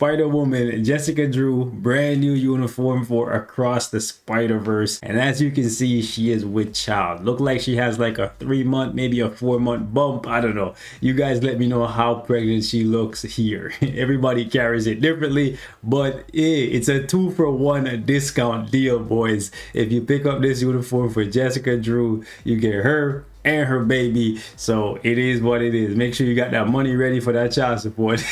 Spider-Woman Jessica Drew, brand new uniform for Across the Spider-Verse. And as you can see, she is with child. Look like she has like a 3-month, maybe a 4-month bump. I don't know. You guys let me know how pregnant she looks here. Everybody carries it differently, but it's a 2-for-1 discount deal, boys. If you pick up this uniform for Jessica Drew, you get her and her baby. So it is what it is. Make sure you got that money ready for that child support.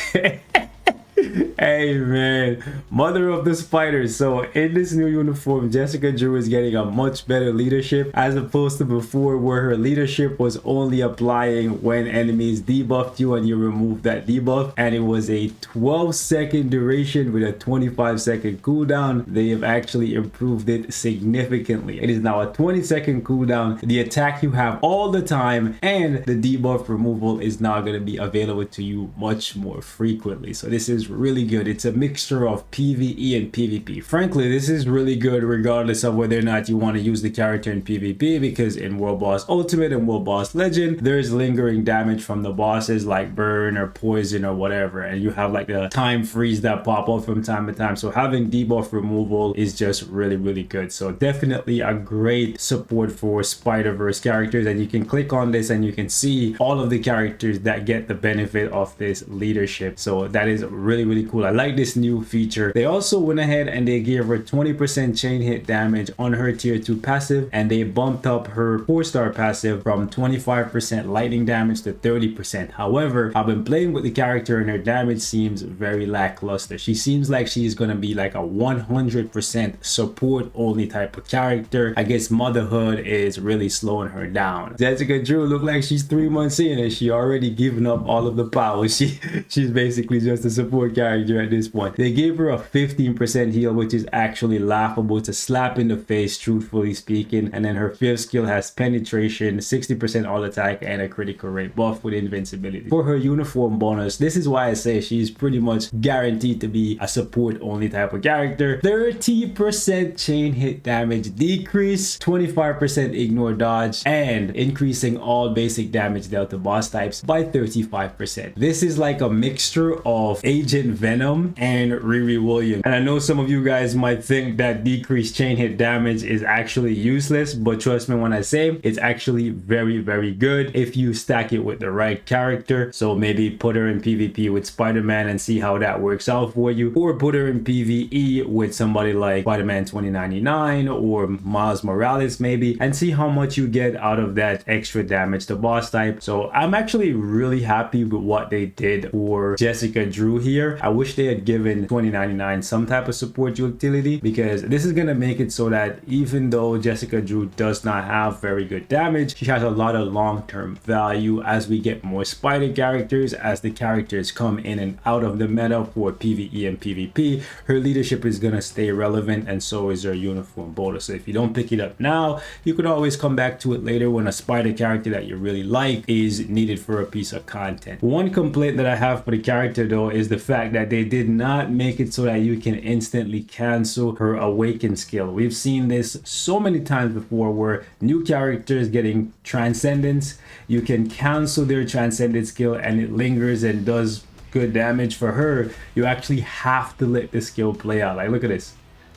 Hey man, mother of the spiders. So in this new uniform, Jessica Drew is getting a much better leadership as opposed to before, where her leadership was only applying when enemies debuffed you and you removed that debuff, and it was a 12-second duration with a 25-second cooldown. They have actually improved it significantly. It is now a 20-second cooldown. The attack you have all the time, and the debuff removal is now going to be available to you much more frequently. So this is really good. It's a mixture of PvE and PvP. Frankly, this is really good regardless of whether or not you want to use the character in PvP, because in World Boss Ultimate and World Boss Legend, there's lingering damage from the bosses like burn or poison or whatever, and you have like the time freeze that pop up from time to time. So having debuff removal is just really good. So definitely a great support for Spider-Verse characters, and you can click on this and you can see all of the characters that get the benefit of this leadership. So that is really cool. I like this new feature. They also went ahead and they gave her 20% chain hit damage on her tier 2 passive, and they bumped up her 4-star passive from 25% lightning damage to 30%. However, I've been playing with the character and her damage seems very lackluster. She seems like she's gonna be like a 100% support only type of character. I guess motherhood is really slowing her down. Jessica Drew look like she's 3 months in and she already given up all of the power. She's basically just a support character at this point. They gave her a 15% heal, which is actually laughable. It's a slap in the face, truthfully speaking. And then her 5th skill has penetration, 60% all attack, and a critical rate buff with invincibility. For her uniform bonus, this is why I say she's pretty much guaranteed to be a support only type of character. 30% chain hit damage decrease, 25% ignore dodge, and increasing all basic damage dealt to boss types by 35%. This is like a mixture of Agent Venom and Riri Williams. And I know some of you guys might think that decreased chain hit damage is actually useless, but trust me when I say it's actually very good if you stack it with the right character. So maybe put her in PvP with Spider-Man and see how that works out for you, or put her in PvE with somebody like Spider-Man 2099 or Miles Morales maybe, and see how much you get out of that extra damage to boss type. So I'm actually really happy with what they did for Jessica Drew here. I wish they had given 2099 some type of support utility, because this is gonna make it so that even though Jessica Drew does not have very good damage, she has a lot of long-term value as we get more spider characters, as the characters come in and out of the meta for PvE and PvP. Her leadership is gonna stay relevant, and so is her uniform bonus. So if you don't pick it up now, you could always come back to it later when a spider character that you really like is needed for a piece of content. One complaint that I have for the character though is the fact that they did not make it so that you can instantly cancel her awaken skill. We've seen this so many times before, where new characters getting transcendence, you can cancel their transcendence skill and it lingers and does good damage. For her, you actually have to let the skill play out. Like, look at this.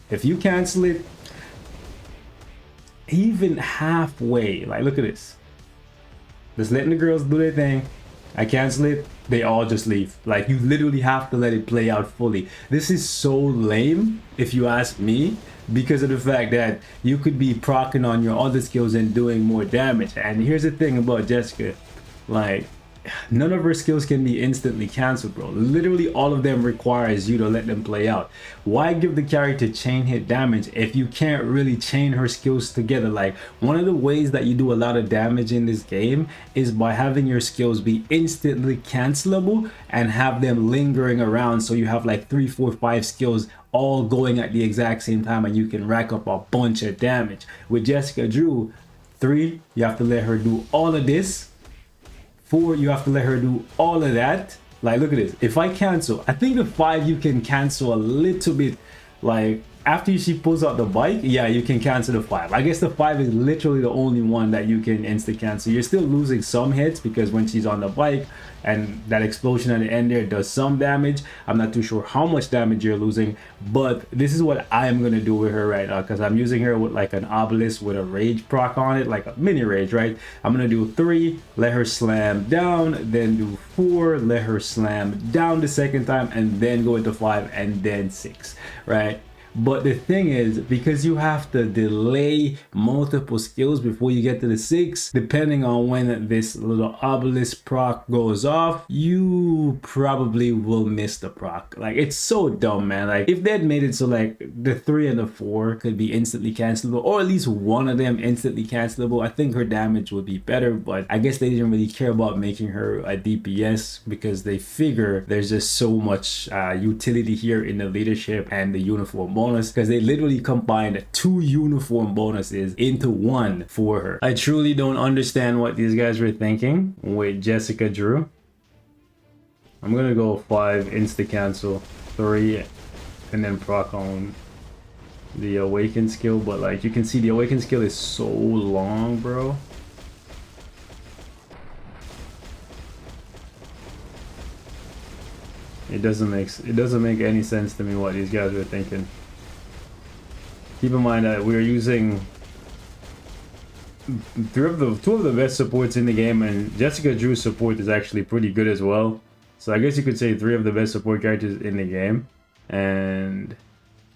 If you cancel it even halfway, like look at this, just letting the girls do their thing, I cancel it, they all just leave. Like, you literally have to let it play out fully. This is so lame if you ask me, because of the fact that you could be proccing on your other skills and doing more damage. And here's the thing about Jessica, like, none of her skills can be instantly canceled, bro. Literally all of them requires you to let them play out. Why give the character chain hit damage if you can't really chain her skills together? Like, one of the ways that you do a lot of damage in this game is by having your skills be instantly cancelable and have them lingering around, so you have like 3, 4, 5 skills all going at the exact same time and you can rack up a bunch of damage. With Jessica Drew, 3, you have to let her do all of this. 4, you have to let her do all of that. Like, look at this. If I cancel, I think the 5 you can cancel a little bit, like after she pulls out the bike, yeah, you can cancel the 5. I guess the 5 is literally the only one that you can insta cancel. You're still losing some hits because when she's on the bike and that explosion at the end there does some damage. I'm not too sure how much damage you're losing, but this is what I'm gonna do with her right now because I'm using her with like an obelisk with a rage proc on it, like a mini rage, right? I'm gonna do 3, let her slam down, then do 4, let her slam down the second time, and then go into 5 and then 6, right? But the thing is, because you have to delay multiple skills before you get to the 6, depending on when this little obelisk proc goes off, you probably will miss the proc. Like, it's so dumb, man. Like, if they had made it so like the 3 and the 4 could be instantly cancelable, or at least one of them instantly cancelable, I think her damage would be better. But I guess they didn't really care about making her a DPS because they figure there's just so much utility here in the leadership and the uniform bonus, because they literally combined 2 uniform bonuses into 1 for her. I truly don't understand what these guys were thinking with Jessica Drew. I'm gonna go 5 insta cancel, 3, and then proc on the awaken skill. But like you can see, the awaken skill is so long, bro. It doesn't make any sense to me what these guys were thinking. Keep in mind that we're using two of the best supports in the game, and Jessica Drew's support is actually pretty good as well. So I guess you could say 3 of the best support characters in the game, and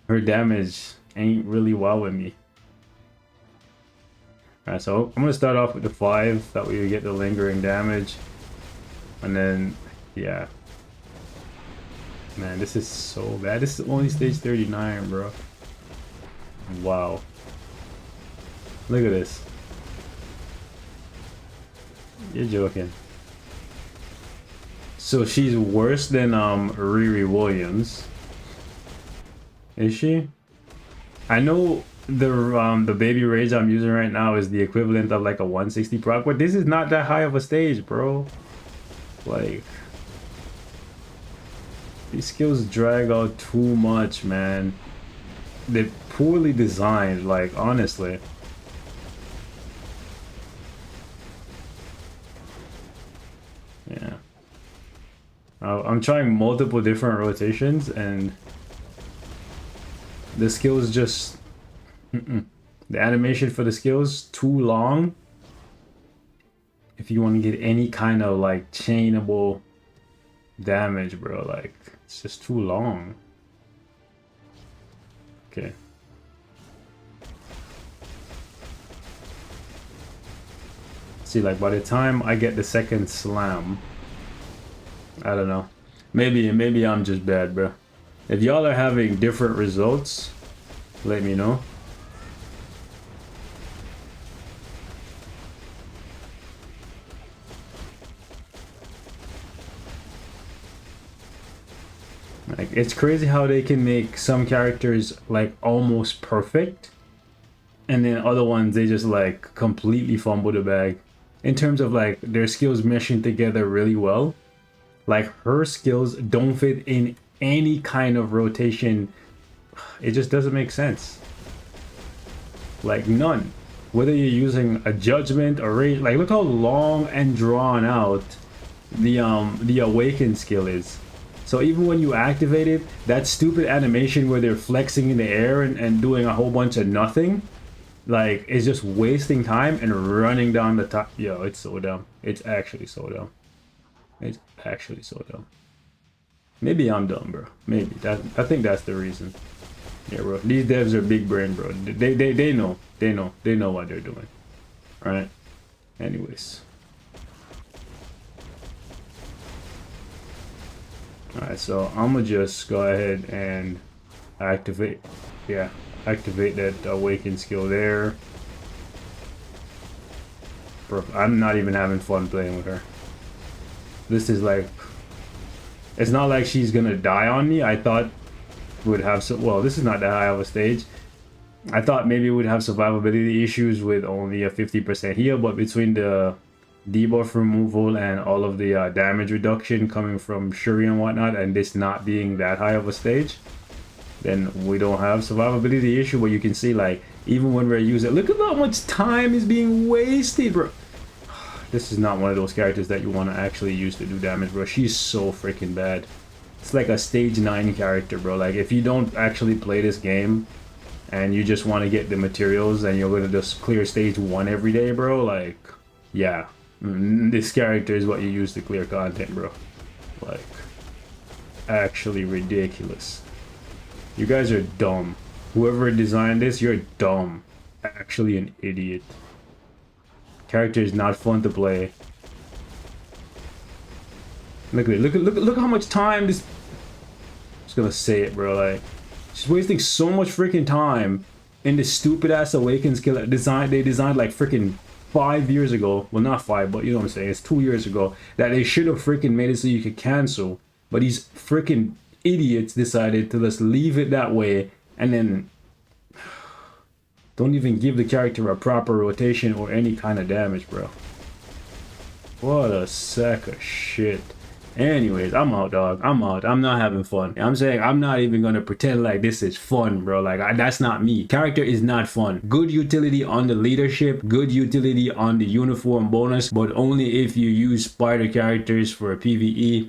her damage ain't really wowing me. Alright, so I'm gonna start off with the 5, that way you get the lingering damage, and then yeah. Man, this is so bad. This is only stage 39, bro. Wow. Look at this. You're joking. So she's worse than Riri Williams. Is she? I know the baby rage I'm using right now is the equivalent of like a 160 proc, but this is not that high of a stage, bro. Like, these skills drag out too much, man. They're poorly designed, like, honestly. Yeah. I'm trying multiple different rotations, and the skills just... The animation for the skills, too long. If you want to get any kind of, like, chainable damage, bro, like, it's just too long. Okay. See, like, by the time I get the second slam, I don't know. Maybe I'm just bad, bro. If y'all are having different results, let me know. Like, it's crazy how they can make some characters like almost perfect, and then other ones they just like completely fumble the bag in terms of like their skills meshing together really well. Like, her skills don't fit in any kind of rotation. It just doesn't make sense. Like, none. Whether you're using a judgment or rage, like, look how long and drawn out the awaken skill is. So even when you activate it, that stupid animation where they're flexing in the air and doing a whole bunch of nothing, like, it's just wasting time and running down the top. Yo, it's so dumb. It's actually so dumb. It's actually so dumb. Maybe I'm dumb, bro. Maybe. I think that's the reason. Yeah, bro. These devs are big brain, bro. They know. They know what they're doing. Alright? Anyways. Alright, so I'm gonna just go ahead and activate that awaken skill there. Bro, I'm not even having fun playing with her. This is like, it's not like she's gonna die on me. I thought would have some, well, this is not that high of a stage. I thought maybe it would have survivability issues with only a 50% heal, but between the debuff removal and all of the damage reduction coming from Shuri and whatnot, and this not being that high of a stage, then we don't have survivability issue. But you can see, like, even when we're using, look at how much time is being wasted, bro. This is not one of those characters that you want to actually use to do damage, bro. She's so freaking bad. It's like a stage 9 character, bro. Like, if you don't actually play this game and you just want to get the materials and you're going to just clear stage 1 every day, bro, like, yeah, this character is what you use to clear content, bro. Like, actually ridiculous. You guys are dumb. Whoever designed this, you're dumb. Actually an idiot. Character is not fun to play. Look at it. Look how much time this. I'm just gonna say it, bro. Like, she's wasting so much freaking time in this stupid ass Awakens killer design. They designed like freaking 5 years ago. Well, not 5, but you know what I'm saying. It's 2 years ago that they should have freaking made it so you could cancel. But these freaking idiots decided to just leave it that way and then don't even give the character a proper rotation or any kind of damage, bro. What a sack of shit. Anyways, I'm out, dog. I'm out. I'm not having fun. I'm saying I'm not even gonna pretend like this is fun, bro. Like, that's not me. Character is not fun. Good utility on the leadership, good utility on the uniform bonus, but only if you use spider characters for a PvE.